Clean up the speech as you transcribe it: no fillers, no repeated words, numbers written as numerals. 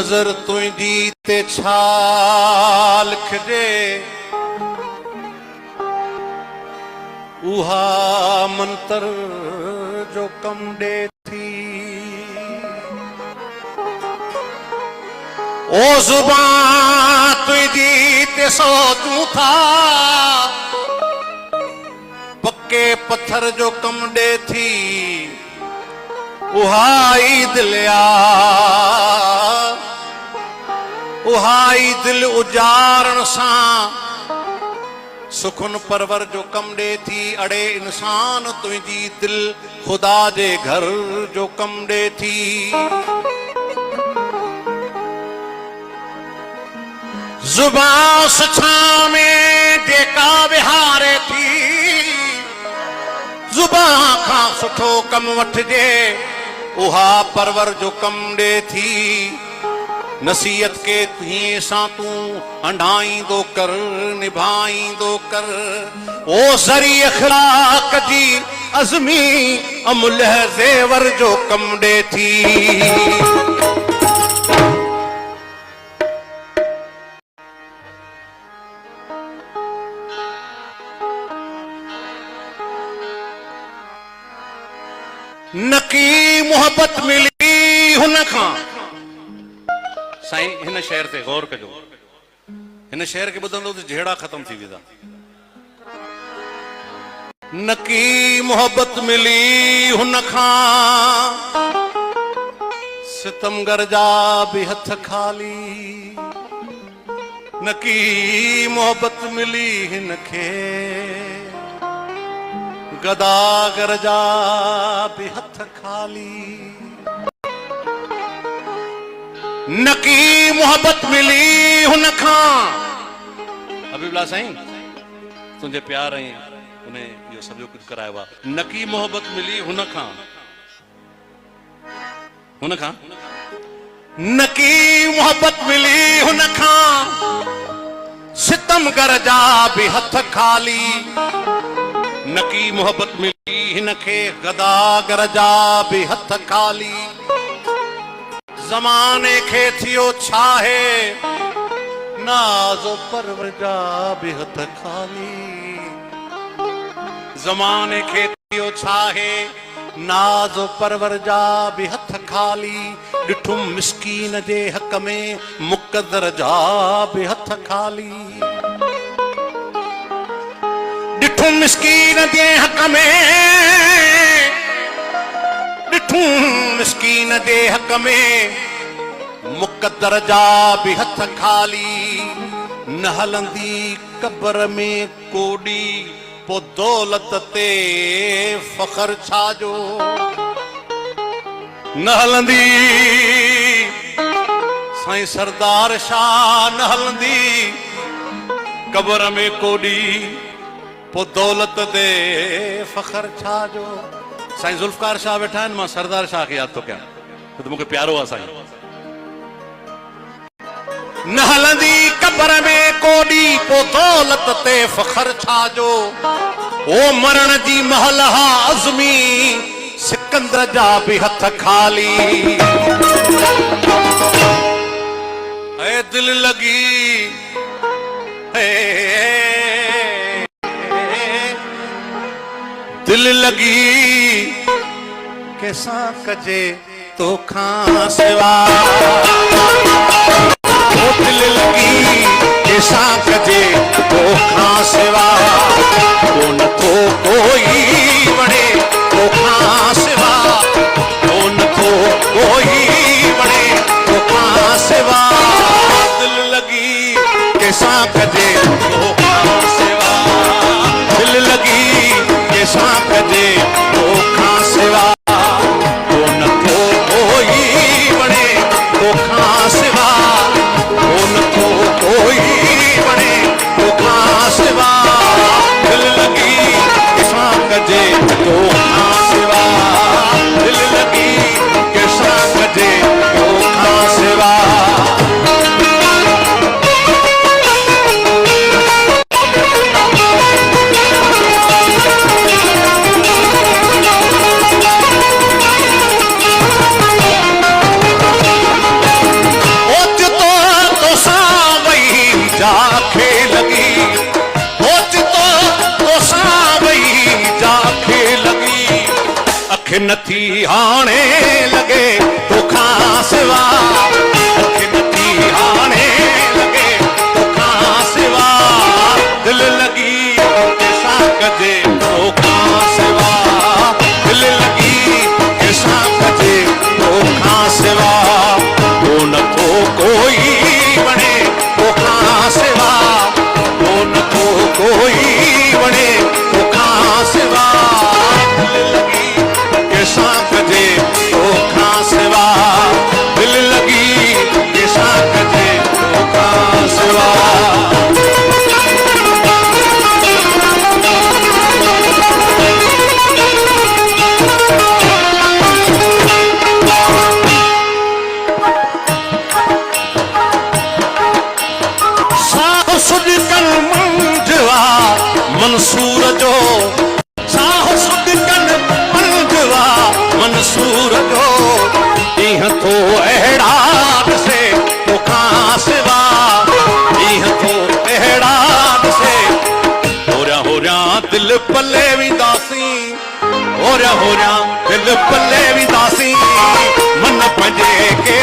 नजर तुझी ते छाल खजे उहा मंतर जो कम दे थी। ओ जुबान तुझी ते सो तू था पक्के पत्थर जो कम दे थी। उहाई दिलिया उहाई दिल उजारण सां सुखुन परवर जो कम दे थी। अड़े इंसान तुझी दिल खुदा जे घर जो कम दे थी। जुबान सछा में जेका विहारे थी जुबान खां सुठो कम वठजे उहा परवर जो कम दे थी। नसीहत के तुझे सां तू हंडाईंदो कर निभाईंदो कर। ओ ज़री अखलाक जी अज़मी अमुलह ज़ेवर जो कम दे थी। नकी मोहब्बत मिली हुन खां। साईं हिन शहर ते गौर कजो। हिन शहर के बुधंदो तो झेड़ा खत्म थी वेंदा। नकी मोहब्बत मिली हुन खां सितमगर जा भी हथ खाली। नकी मोहब्बत मिली हिन खे गदागर जा भी हथ खाली। नकी मोहब्बत मिली हुन खां। हबीबुल्लाह साईं तुझे प्यार आई उन्हें यो सब जो कुछ कराया हुआ। नकी मोहब्बत मिली हुन खां नकी मोहब्बत मिली हुन खां सितमगर जा भी हथ खाली। नकी मोहब्बत मिली हिन खे गदागर जा भी हथ खाली। ज़माने खे थियो छा है नाज़ो परवर जा भी हथ खाली। ज़माने खे थियो छा है नाज़ो परवर जा भी हथ खाली। ॾिठुम मिस्कीन जे हक़ में मुक़दर जा भी हथ खाली। ॾिठुम मिस्कीन जे हक़ में ॾिठुम मिस्कीन जे हक़ में मुक़दर जा भी हथ खाली। न हलंदी कब्र में कोडी पो दौलत ते फ़ख्र छाजो। न हलंदी साईं सरदार शाह न हलंदी कब्र में कोडी पो दौलत दे फ़ख्र छाजो। साईं जुल्फकार शाह वेठा आहिनि। मां सरदार शाह खे यादि थो कयां तो मूंखे प्यारो आहे साईं। न हलंदी कब्र में कोडी पो दौलत ते फ़ख्र छाजो। ओ मरण जी महल हा अज़मी सिकंदर जा भी हथ खाली। ऐ दिल लगी दिल लगी कैसा कजे तो खां सिवा। ओ दिल लगी कैसा कजे तो खां सिवा। कौन तो कोई बड़े तो खां सिवा। कौन तो कोई बड़े तो खां सिवा। दिल लगी कैसा कजे तो खां सिवा। दिल लगी कैसा कजे तो खां सिवा। कौन तो कोई बड़े तो खां सिवा। कौन तो कोई बड़े तो खां सिवा। दिल लगी कैसा कजे तो खां सिवा। दिल लगी कैसा कजे तो खां सिवा। नथी हाणे लगे तोखा सिवा, अख नथी हाणे लगे तोखा सिवा, दिल लगी कैसा कजे तोखा सिवा, दिल लगी कैसा कजे तोखा सिवा, वो नथो कोई बने तोखा सिवा, वो नथो कोई बने तोखा सिवा, दिल लगी कैसा कजे तोखा सिवा, दिल लगी कैसा कजे तोखा सिवा। मंसूर जो साहो सुदकन मंजवा मंसूर जो इह तो अहड़ा से तोखा सिवा, इह तो अहड़ा से होरा दिल पल्ले भी दासी, होरा दिल पल्ले भी दासी, मन पंजे के